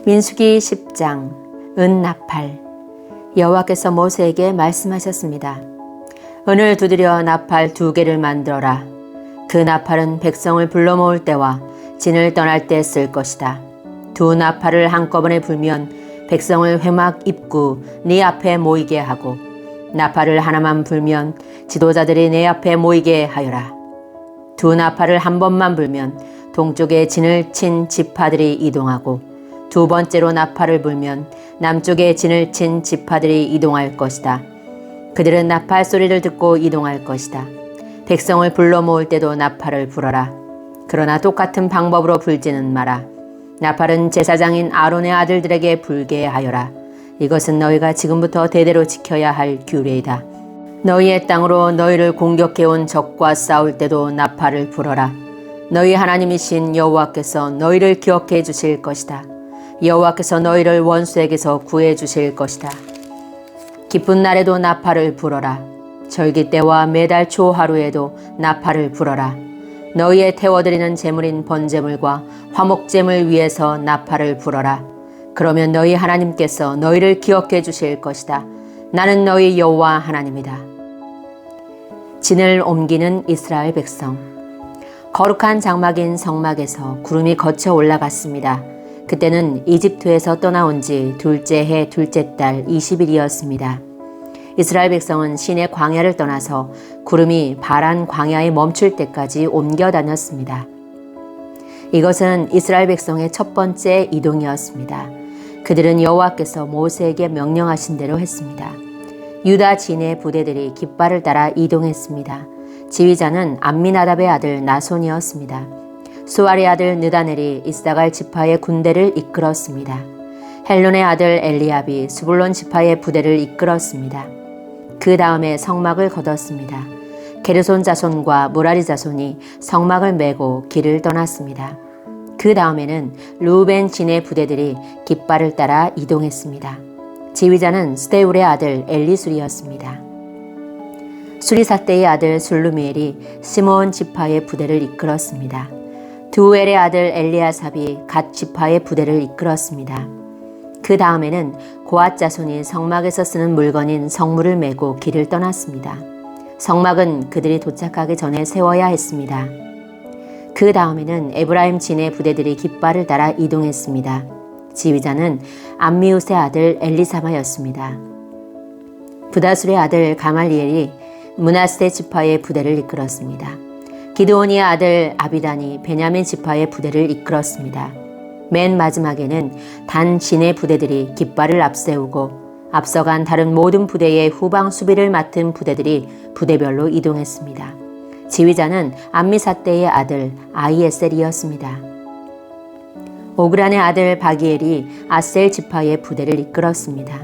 민수기 10장 은나팔. 여호와께서 모세에게 말씀하셨습니다. 은을 두드려 나팔 2개를 만들어라. 그 나팔은 백성을 불러 모을 때와 진을 떠날 때 쓸 것이다. 2 나팔을 한꺼번에 불면 백성을 회막 입구 네 앞에 모이게 하고, 나팔을 하나만 불면 지도자들이 내 앞에 모이게 하여라. 2 나팔을 한 번만 불면 동쪽에 진을 친 지파들이 이동하고, 2번째로 나팔을 불면 남쪽에 진을 친 지파들이 이동할 것이다. 그들은 나팔 소리를 듣고 이동할 것이다. 백성을 불러 모을 때도 나팔을 불어라. 그러나 똑같은 방법으로 불지는 마라. 나팔은 제사장인 아론의 아들들에게 불게 하여라. 이것은 너희가 지금부터 대대로 지켜야 할 규례이다. 너희의 땅으로 너희를 공격해온 적과 싸울 때도 나팔을 불어라. 너희 하나님이신 여호와께서 너희를 기억해 주실 것이다. 여호와께서 너희를 원수에게서 구해 주실 것이다. 기쁜 날에도 나팔을 불어라. 절기 때와 매달 초 하루에도 나팔을 불어라. 너희의 태워드리는 제물인 번제물과 화목제물 위에서 나팔을 불어라. 그러면 너희 하나님께서 너희를 기억해 주실 것이다. 나는 너희 여호와 하나님이다. 진을 옮기는 이스라엘 백성. 거룩한 장막인 성막에서 구름이 거쳐 올라갔습니다. 그때는 이집트에서 떠나온 지 둘째 해 둘째 달 20일이었습니다. 이스라엘 백성은 시내 광야를 떠나서 구름이 바란 광야에 멈출 때까지 옮겨 다녔습니다. 이것은 이스라엘 백성의 첫 번째 이동이었습니다. 그들은 여호와께서 모세에게 명령하신 대로 했습니다. 유다 진의 부대들이 깃발을 따라 이동했습니다. 지휘자는 암미나답의 아들 나손이었습니다. 수알의 아들 느다넬이 이사갈 지파의 군대를 이끌었습니다. 헬론의 아들 엘리압이 스불론 지파의 부대를 이끌었습니다. 그 다음에 성막을 걷었습니다. 게르손 자손과 무라리 자손이 성막을 메고 길을 떠났습니다. 그 다음에는 르우벤 진의 부대들이 깃발을 따라 이동했습니다. 지휘자는 스데울의 아들 엘리술이었습니다. 수리사대의 아들 술루미엘이 시므온 지파의 부대를 이끌었습니다. 두엘의 아들 엘리아삽이 갓 지파의 부대를 이끌었습니다. 그 다음에는 고앗 자손이 성막에서 쓰는 물건인 성물을 메고 길을 떠났습니다. 성막은 그들이 도착하기 전에 세워야 했습니다. 그 다음에는 에브라임 진의 부대들이 깃발을 따라 이동했습니다. 지휘자는 암미우스의 아들 엘리사마였습니다. 부다술의 아들 가말리엘이 므낫세 지파의 부대를 이끌었습니다. 기드온의 아들 아비단이 베냐민 지파의 부대를 이끌었습니다. 맨 마지막에는 단 진의 부대들이 깃발을 앞세우고, 앞서간 다른 모든 부대의 후방 수비를 맡은 부대들이 부대별로 이동했습니다. 지휘자는 암미사대의 아들 아히에셀이었습니다. 오그란의 아들 바기엘이 아셀 지파의 부대를 이끌었습니다.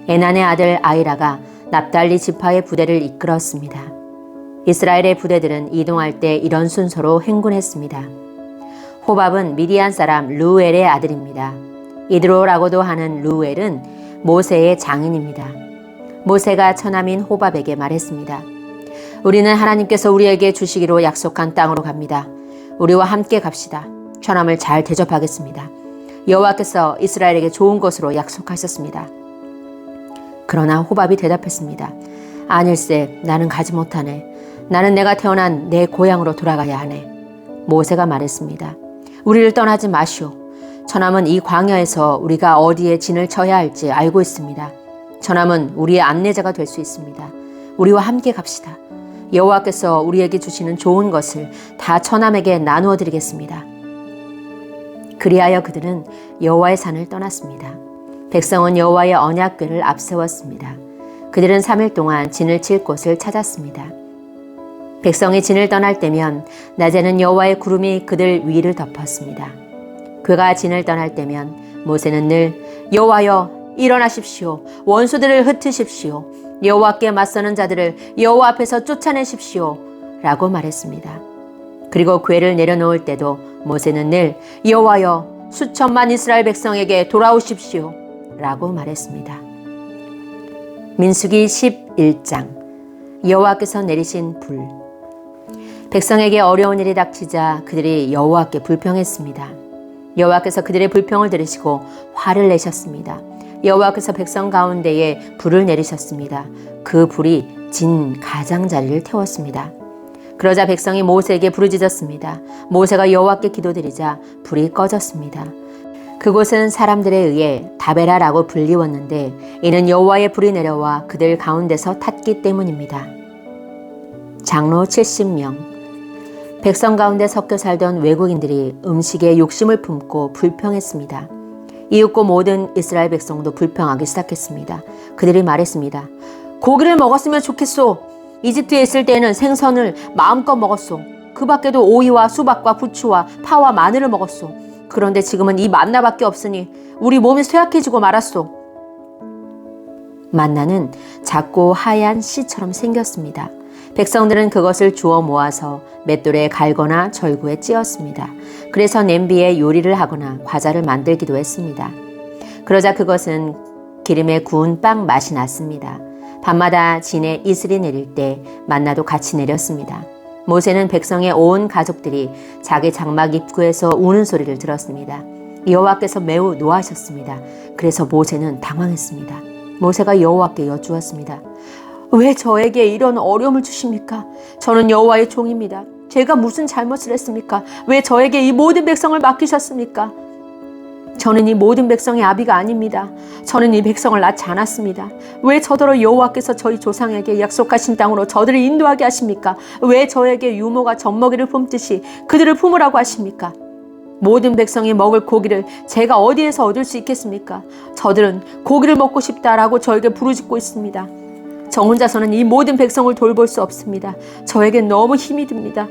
에난의 아들 아이라가 납달리 지파의 부대를 이끌었습니다. 이스라엘의 부대들은 이동할 때 이런 순서로 행군했습니다. 호밥은 미디안 사람 르우엘의 아들입니다. 이드로라고도 하는 르우엘은 모세의 장인입니다. 모세가 처남인 호밥에게 말했습니다. 우리는 하나님께서 우리에게 주시기로 약속한 땅으로 갑니다. 우리와 함께 갑시다. 처남을 잘 대접하겠습니다. 여호와께서 이스라엘에게 좋은 것으로 약속하셨습니다. 그러나 호밥이 대답했습니다. 아닐세, 나는 가지 못하네. 나는 내가 태어난 내 고향으로 돌아가야 하네. 모세가 말했습니다. 우리를 떠나지 마시오. 처남은 이 광야에서 우리가 어디에 진을 쳐야 할지 알고 있습니다. 처남은 우리의 안내자가 될 수 있습니다. 우리와 함께 갑시다. 여호와께서 우리에게 주시는 좋은 것을 다 처남에게 나누어 드리겠습니다. 그리하여 그들은 여호와의 산을 떠났습니다. 백성은 여호와의 언약궤를 앞세웠습니다. 그들은 3일 동안 진을 칠 곳을 찾았습니다. 백성이 진을 떠날 때면 낮에는 여호와의 구름이 그들 위를 덮었습니다. 그가 진을 떠날 때면 모세는 늘 여호와여 일어나십시오. 원수들을 흩으십시오. 여호와께 맞서는 자들을 여호와 앞에서 쫓아내십시오. 라고 말했습니다. 그리고 궤를 내려놓을 때도 모세는 늘 여호와여 수천만 이스라엘 백성에게 돌아오십시오. 라고 말했습니다. 민수기 11장. 여호와께서 내리신 불. 백성에게 어려운 일이 닥치자 그들이 여호와께 불평했습니다. 여호와께서 그들의 불평을 들으시고 화를 내셨습니다. 여호와께서 백성 가운데에 불을 내리셨습니다. 그 불이 진 가장자리를 태웠습니다. 그러자 백성이 모세에게 부르짖었습니다. 모세가 여호와께 기도드리자 불이 꺼졌습니다. 그곳은 사람들에 의해 다베라라고 불리웠는데 이는 여호와의 불이 내려와 그들 가운데서 탔기 때문입니다. 장로 70명. 백성 가운데 섞여 살던 외국인들이 음식에 욕심을 품고 불평했습니다. 이윽고 모든 이스라엘 백성도 불평하기 시작했습니다. 그들이 말했습니다. 고기를 먹었으면 좋겠소. 이집트에 있을 때에는 생선을 마음껏 먹었소. 그 밖에도 오이와 수박과 부추와 파와 마늘을 먹었소. 그런데 지금은 이 만나밖에 없으니 우리 몸이 쇠약해지고 말았소. 만나는 작고 하얀 씨처럼 생겼습니다. 백성들은 그것을 주워 모아서 맷돌에 갈거나 절구에 찧었습니다. 그래서 냄비에 요리를 하거나 과자를 만들기도 했습니다. 그러자 그것은 기름에 구운 빵 맛이 났습니다. 밤마다 진에 이슬이 내릴 때 만나도 같이 내렸습니다. 모세는 백성의 온 가족들이 자기 장막 입구에서 우는 소리를 들었습니다. 여호와께서 매우 노하셨습니다. 그래서 모세는 당황했습니다. 모세가 여호와께 여쭈었습니다. 왜 저에게 이런 어려움을 주십니까? 저는 여호와의 종입니다. 제가 무슨 잘못을 했습니까? 왜 저에게 이 모든 백성을 맡기셨습니까? 저는 이 모든 백성의 아비가 아닙니다. 저는 이 백성을 낳지 않았습니다. 왜 저더러 여호와께서 저희 조상에게 약속하신 땅으로 저들을 인도하게 하십니까? 왜 저에게 유모가 젖먹이를 품듯이 그들을 품으라고 하십니까? 모든 백성이 먹을 고기를 제가 어디에서 얻을 수 있겠습니까? 저들은 고기를 먹고 싶다라고 저에게 부르짖고 있습니다. 저 혼자서는 이 모든 백성을 돌볼 수 없습니다. 저에겐 너무 힘이 듭니다.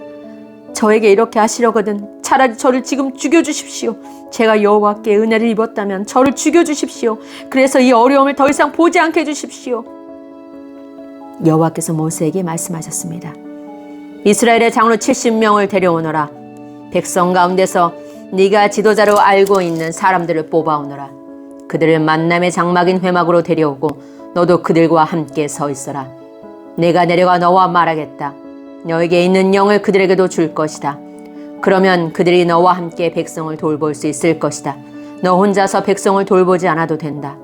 저에게 이렇게 하시려거든 차라리 저를 지금 죽여주십시오. 제가 여호와께 은혜를 입었다면 저를 죽여주십시오. 그래서 이 어려움을 더 이상 보지 않게 해주십시오. 여호와께서 모세에게 말씀하셨습니다. 이스라엘의 장로 70명을 데려오너라. 백성 가운데서 네가 지도자로 알고 있는 사람들을 뽑아오너라. 그들을 만남의 장막인 회막으로 데려오고 너도 그들과 함께 서 있어라. 내가 내려가 너와 말하겠다. 너에게 있는 영을 그들에게도 줄 것이다. 그러면 그들이 너와 함께 백성을 돌볼 수 있을 것이다. 너 혼자서 백성을 돌보지 않아도 된다.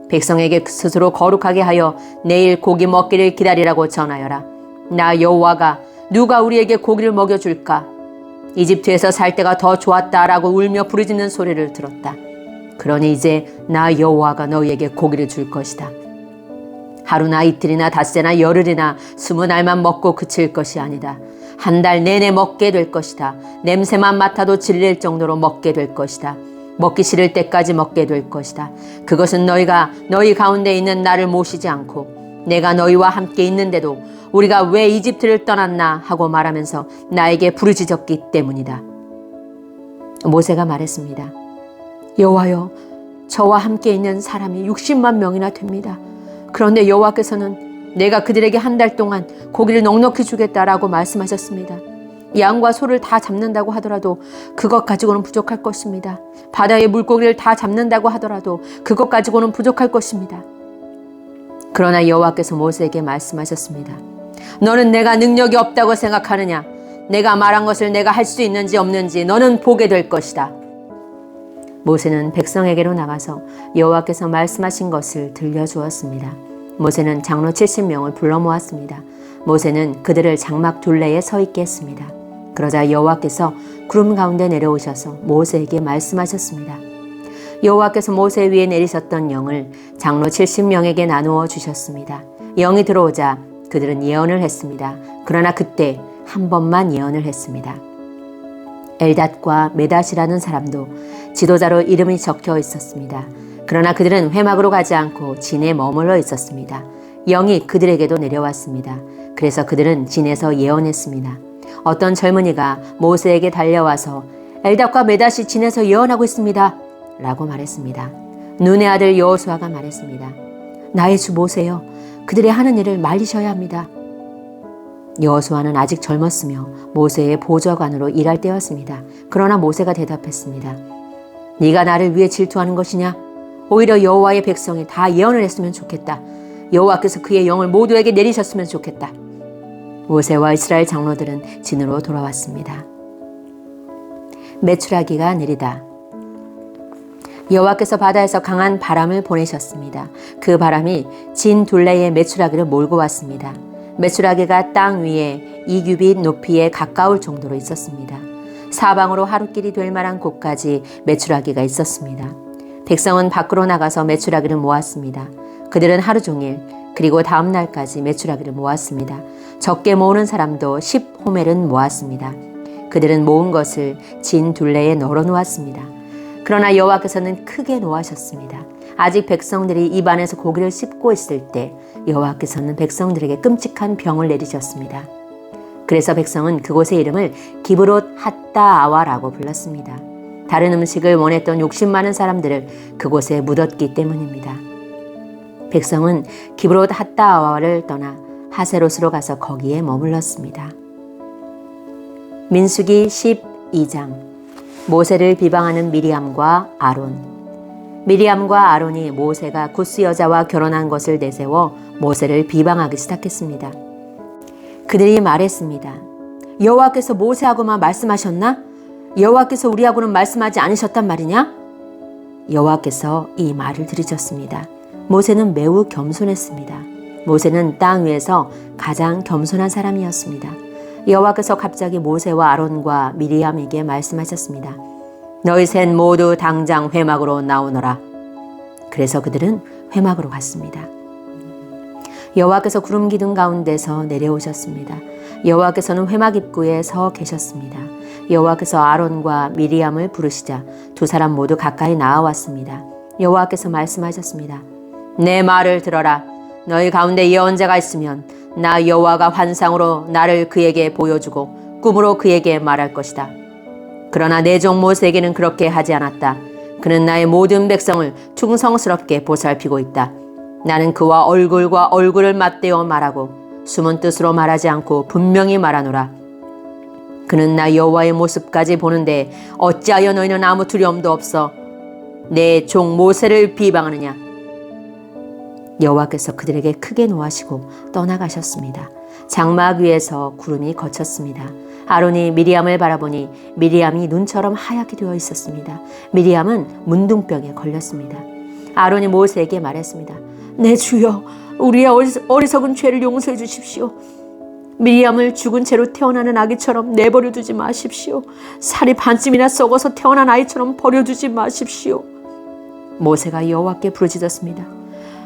백성에게 스스로 거룩하게 하여 내일 고기 먹기를 기다리라고 전하여라. 나 여호와가 누가 우리에게 고기를 먹여줄까? 이집트에서 살 때가 더 좋았다라고 울며 부르짖는 소리를 들었다. 그러니 이제 나 여호와가 너희에게 고기를 줄 것이다. 하루나 이틀이나 닷새나 열흘이나 20날만 먹고 그칠 것이 아니다. 한 달 내내 먹게 될 것이다. 냄새만 맡아도 질릴 정도로 먹게 될 것이다. 먹기 싫을 때까지 먹게 될 것이다. 그것은 너희가 너희 가운데 있는 나를 모시지 않고 내가 너희와 함께 있는데도 우리가 왜 이집트를 떠났나 하고 말하면서 나에게 부르짖었기 때문이다. 모세가 말했습니다. 여호와여, 저와 함께 있는 사람이 60만 명이나 됩니다. 그런데 여호와께서는 내가 그들에게 한 달 동안 고기를 넉넉히 주겠다라고 말씀하셨습니다. 양과 소를 다 잡는다고 하더라도 그것 가지고는 부족할 것입니다. 바다의 물고기를 다 잡는다고 하더라도 그것 가지고는 부족할 것입니다. 그러나 여호와께서 모세에게 말씀하셨습니다. 너는 내가 능력이 없다고 생각하느냐? 내가 말한 것을 내가 할 수 있는지 없는지 너는 보게 될 것이다. 모세는 백성에게로 나가서 여호와께서 말씀하신 것을 들려주었습니다. 모세는 장로 70명을 불러 모았습니다. 모세는 그들을 장막 둘레에 서 있게 했습니다. 그러자 여호와께서 구름 가운데 내려오셔서 모세에게 말씀하셨습니다. 여호와께서 모세 위에 내리셨던 영을 장로 70명에게 나누어 주셨습니다. 영이 들어오자 그들은 예언을 했습니다. 그러나 그때 한 번만 예언을 했습니다. 엘닷과 메닷이라는 사람도 지도자로 이름이 적혀 있었습니다. 그러나 그들은 회막으로 가지 않고 진에 머물러 있었습니다. 영이 그들에게도 내려왔습니다. 그래서 그들은 진에서 예언했습니다. 어떤 젊은이가 모세에게 달려와서 엘닷과 메닷이 진에서 예언하고 있습니다 라고 말했습니다. 눈의 아들 여호수아가 말했습니다. 나의 주 모세여, 그들의 하는 일을 말리셔야 합니다. 여호수아는 아직 젊었으며 모세의 보좌관으로 일할 때였습니다. 그러나 모세가 대답했습니다. 네가 나를 위해 질투하는 것이냐? 오히려 여호와의 백성이 다 예언을 했으면 좋겠다. 여호와께서 그의 영을 모두에게 내리셨으면 좋겠다. 모세와 이스라엘 장로들은 진으로 돌아왔습니다. 메추라기가 내리다. 여호와께서 바다에서 강한 바람을 보내셨습니다. 그 바람이 진 둘레의 메추라기를 몰고 왔습니다. 메추라기가 땅 위에 2규빗 높이에 가까울 정도로 있었습니다. 사방으로 하루길이 될 만한 곳까지 메추라기가 있었습니다. 백성은 밖으로 나가서 메추라기를 모았습니다. 그들은 하루 종일 그리고 다음 날까지 메추라기를 모았습니다. 적게 모으는 사람도 10호멜은 모았습니다. 그들은 모은 것을 진 둘레에 널어 놓았습니다. 그러나 여호와께서는 크게 노하셨습니다. 아직 백성들이 입안에서 고기를 씹고 있을 때 여호와께서는 백성들에게 끔찍한 병을 내리셨습니다. 그래서 백성은 그곳의 이름을 기브롯 핫다아와라고 불렀습니다. 다른 음식을 원했던 욕심 많은 사람들을 그곳에 묻었기 때문입니다. 백성은 기브롯 핫다아와를 떠나 하세롯으로 가서 거기에 머물렀습니다. 민수기 12장. 모세를 비방하는 미리암과 아론. 미리암과 아론이 모세가 구스 여자와 결혼한 것을 내세워 모세를 비방하기 시작했습니다. 그들이 말했습니다. 여호와께서 모세하고만 말씀하셨나? 여호와께서 우리하고는 말씀하지 않으셨단 말이냐? 여호와께서 이 말을 들으셨습니다. 모세는 매우 겸손했습니다. 모세는 땅 위에서 가장 겸손한 사람이었습니다. 여호와께서 갑자기 모세와 아론과 미리암에게 말씀하셨습니다. 너희 셋 모두 당장 회막으로 나오너라. 그래서 그들은 회막으로 갔습니다. 여호와께서 구름 기둥 가운데서 내려오셨습니다. 여호와께서는 회막 입구에 서 계셨습니다. 여호와께서 아론과 미리암을 부르시자 두 사람 모두 가까이 나아왔습니다. 여호와께서 말씀하셨습니다. 내 말을 들어라. 너희 가운데 예언자가 있으면 나 여호와가 환상으로 나를 그에게 보여주고 꿈으로 그에게 말할 것이다. 그러나 내 종 모세에게는 그렇게 하지 않았다. 그는 나의 모든 백성을 충성스럽게 보살피고 있다. 나는 그와 얼굴과 얼굴을 맞대어 말하고 숨은 뜻으로 말하지 않고 분명히 말하노라. 그는 나 여호와의 모습까지 보는데 어찌하여 너희는 아무 두려움도 없어 내 종 모세를 비방하느냐. 여호와께서 그들에게 크게 노하시고 떠나가셨습니다. 장막 위에서 구름이 걷혔습니다. 아론이 미리암을 바라보니 미리암이 눈처럼 하얗게 되어 있었습니다. 미리암은 문둥병에 걸렸습니다. 아론이 모세에게 말했습니다. 내 주여, 우리의 어리석은 죄를 용서해 주십시오. 미리암을 죽은 채로 태어나는 아기처럼 내버려 두지 마십시오. 살이 반쯤이나 썩어서 태어난 아이처럼 버려두지 마십시오. 모세가 여호와께 부르짖었습니다.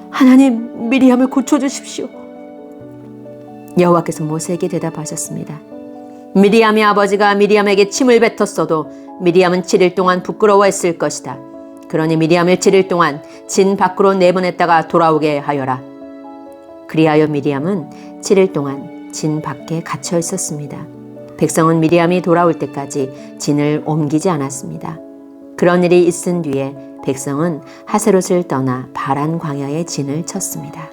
하나님, 미리암을 고쳐주십시오. 여호와께서 모세에게 대답하셨습니다. 미리암의 아버지가 미리암에게 침을 뱉었어도 미리암은 7일 동안 부끄러워했을 것이다. 그러니 미리암을 7일 동안 진 밖으로 내보냈다가 돌아오게 하여라. 그리하여 미리암은 7일 동안 진 밖에 갇혀 있었습니다. 백성은 미리암이 돌아올 때까지 진을 옮기지 않았습니다. 그런 일이 있은 뒤에 백성은 하세롯을 떠나 바란 광야에 진을 쳤습니다.